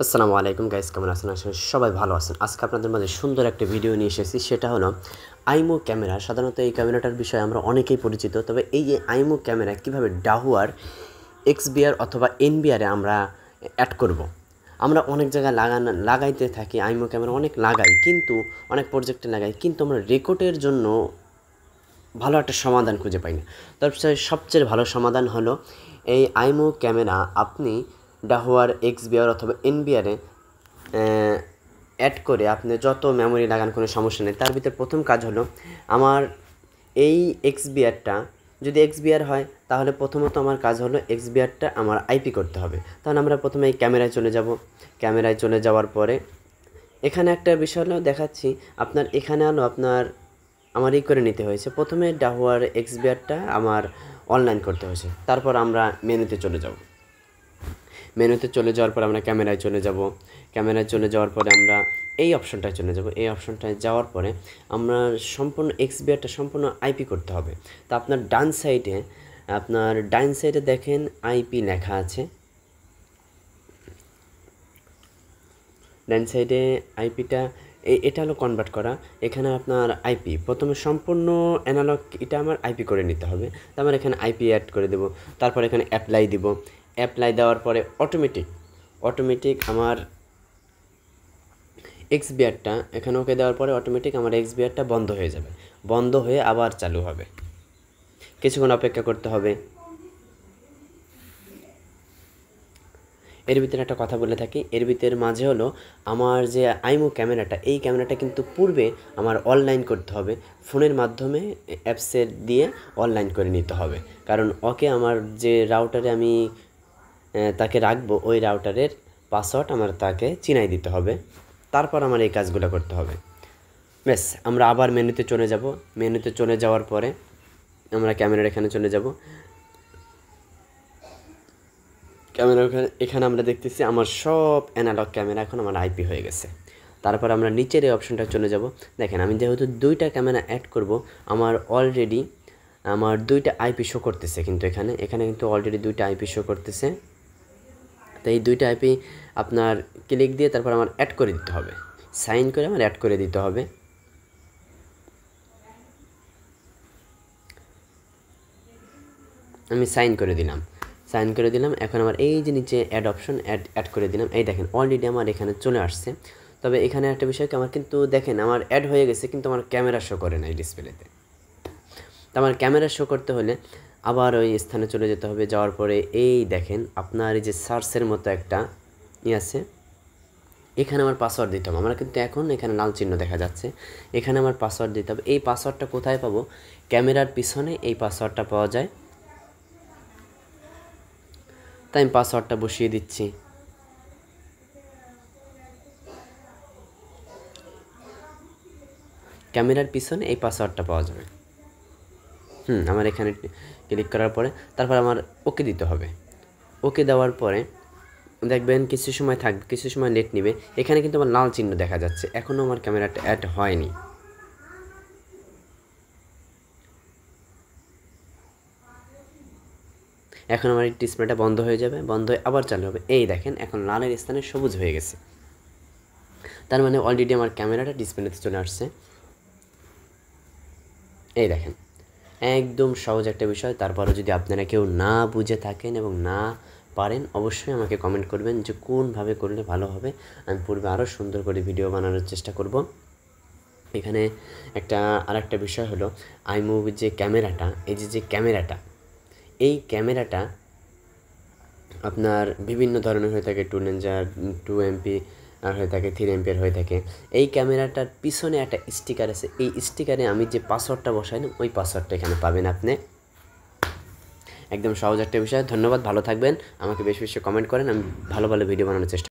আসসালামু আলাইকুম গাইস, কেমন আছেন? আসলে সবাই ভালো আছেন। আজকে আপনাদের মাঝে সুন্দর একটা ভিডিও নিয়ে এসেছি, সেটা হলো আইমো ক্যামেরা। সাধারণত এই ক্যামেরাটার বিষয়ে আমরা অনেকেই পরিচিত, তবে এই যে আইমো ক্যামেরা কীভাবে ডাহুয়ার এক্সবিআর অথবা এনবিআরে আমরা অ্যাড করব। আমরা অনেক জায়গায় লাগাইতে থাকি, আইমো ক্যামেরা অনেক লাগাই, কিন্তু অনেক প্রজেক্টে লাগাই, কিন্তু আমরা রেকর্ডের জন্য ভালো একটা সমাধান খুঁজে পাই না। তারপরে সবচেয়ে ভালো সমাধান হলো এই আইমো ক্যামেরা আপনি ডাহুয়ার এক্সবিআর অথবা এনবিআরে অ্যাড করে আপনি যত মেমোরি লাগান কোনো সমস্যা নেই। তার ভিতরে প্রথম কাজ হলো আমার এই এক্সবিআরটা যদি এক্সবিআর হয়, তাহলে প্রথমত আমার কাজ হলো এক্সবিআরটা আমার আইপি করতে হবে। তাহলে আমরা প্রথমে এই ক্যামেরায় চলে যাব। ক্যামেরায় চলে যাওয়ার পরে এখানে একটা বিষয় হলো দেখাচ্ছি আপনার, এখানে হলো আপনার আমার করে নিতে হয়েছে। প্রথমে ডাহুয়ার এক্সবিআরটা আমার অনলাইন করতে হয়েছে। তারপর আমরা মেনুতে চলে যাব। মেনুতে চলে যাওয়ার পর আমরা ক্যামেরায় চলে যাব। ক্যামেরায় চলে যাওয়ার পরে আমরা এই অপশনটায় চলে যাব। এই অপশনটায় যাওয়ার পরে আমরা সম্পূর্ণ এক্সবিআরটা সম্পূর্ণ আইপি করতে হবে। তা আপনার ডান সাইডে দেখেন আইপি লেখা আছে। ডান সাইডে আইপিটা এটা হলো কনভার্ট করা। এখানে আপনার আইপি প্রথমে সম্পূর্ণ অ্যানালগ এটা আমার আইপি করে নিতে হবে। তারপর এখানে আইপি অ্যাড করে দেব। তারপর এখানে অ্যাপ্লাই দিব। অ্যাপ্লাই দেওয়ার পরে অটোমেটিক আমার এক্সবিআরটা এখানে ওকে দেওয়ার পরে অটোমেটিক আমার এক্সবিআরটা বন্ধ হয়ে যাবে। বন্ধ হয়ে আবার চালু হবে। কিছুক্ষণ অপেক্ষা করতে হবে। এর ভিতরে একটা কথা বলে থাকি, এর ভিতরে মাঝে হলো আমার যে আইমো ক্যামেরাটা, এই ক্যামেরাটা কিন্তু পূর্বে আমার অনলাইন করতে হবে। ফোনের মাধ্যমে অ্যাপসের দিয়ে অনলাইন করে নিতে হবে, কারণ ওকে আমার যে রাউটারে আমি তাকে রাখবো, ওই রাউটারের পাসওয়ার্ড আমার তাকে চিনাই দিতে হবে। তারপর আমার এই কাজগুলো করতে হবে। ব্যাস, আমরা আবার মেনুতে চলে যাব। মেনুতে চলে যাওয়ার পরে আমরা ক্যামেরার এখানে চলে যাব। ক্যামেরা এখানে আমরা দেখতেছি আমার সব অ্যানালগ ক্যামেরা এখন আমার আইপি হয়ে গেছে। তারপর আমরা নিচের এই অপশনটা চলে যাব। দেখেন, আমি যেহেতু দুইটা ক্যামেরা অ্যাড করব, আমার অলরেডি আমার দুইটা আইপি শো করতেছে, কিন্তু এখানে কিন্তু অলরেডি দুইটা আইপি শো করতেছে। তো এই দুইটা আইপি আপনার ক্লিক দিয়ে তারপর আমার অ্যাড করে দিতে হবে। সাইন করে আমার অ্যাড করে দিতে হবে। আমি সাইন করে দিলাম। এখন আমার এই যে নিচে অ্যাড অপশন অ্যাড করে দিলাম। এই দেখেন অলরেডি আমার এখানে চলে আসছে। তবে এখানে একটা বিষয় কি, আমার কিন্তু দেখেন আমার অ্যাড হয়ে গেছে, কিন্তু আমার ক্যামেরা শো করে না এই ডিসপ্লেতে। তো আমার ক্যামেরা শো করতে হলে আবার ওই স্থানে চলে যেতে হবে। যাওয়ার পরে এই দেখেন আপনার এই যে সার্চের মতো একটা আছে, এখানে আমার পাসওয়ার্ড দিতে হবে। আমার কিন্তু এখন এখানে লাল চিহ্ন দেখা যাচ্ছে, এখানে আমার পাসওয়ার্ড দিতে হবে। এই পাসওয়ার্ডটা কোথায় পাবো? ক্যামেরার পিছনে এই পাসওয়ার্ডটা পাওয়া যায়। তাই আমি পাসওয়ার্ডটা বসিয়ে দিচ্ছি। ক্যামেরার পিছনে এই পাসওয়ার্ডটা পাওয়া যাবে। আমার এখানে ক্লিক করার পরে তারপর আমার ওকে দিতে হবে। ওকে দেওয়ার পরে দেখবেন কিছু সময় থাকবে, কিছু সময় নেট নেবে। এখানে কিন্তু আমার লাল চিহ্ন দেখা যাচ্ছে, এখনও আমার ক্যামেরাটা অ্যাড হয়নি। এখন আমার এই ডিসপ্লেটা বন্ধ হয়ে যাবে, বন্ধ হয়ে আবার চালু হবে। এই দেখেন এখন লালের স্থানে সবুজ হয়ে গেছে, তার মানে অলরেডি আমার ক্যামেরাটা ডিসপ্লেতে চলে আসছে। এই দেখেন একদম সহজ একটা বিষয়। তারপরে যদি আপনারা কেউ না বুঝে থাকেন এবং না পারেন, অবশ্যই আমাকে কমেন্ট করবেন যে কোনভাবে করলে ভালো হবে। আমি পূর্বে আরও সুন্দর করে ভিডিও বানানোর চেষ্টা করব। এখানে আরেকটা বিষয় হলো আইমুভির যে ক্যামেরাটা, এই যে ক্যামেরাটা, এই ক্যামেরাটা আপনার বিভিন্ন ধরনের হয়ে থাকে। 2 Ninja 2 MP হয়ে থাকে, 3 MP হয়ে থাকে। এই ক্যামেরাটার পিছনে একটা স্টিকার আছে, এই স্টিকারে আমি যে পাসওয়ার্ডটা বসাই না, ওই পাসওয়ার্ডটা এখানে পাবেন আপনি। একদম সহজ একটা বিষয়। ধন্যবাদ, ভালো থাকবেন। আমাকে বেশি বেশি কমেন্ট করেন, আমি ভালো ভালো ভিডিও বানানোর চেষ্টা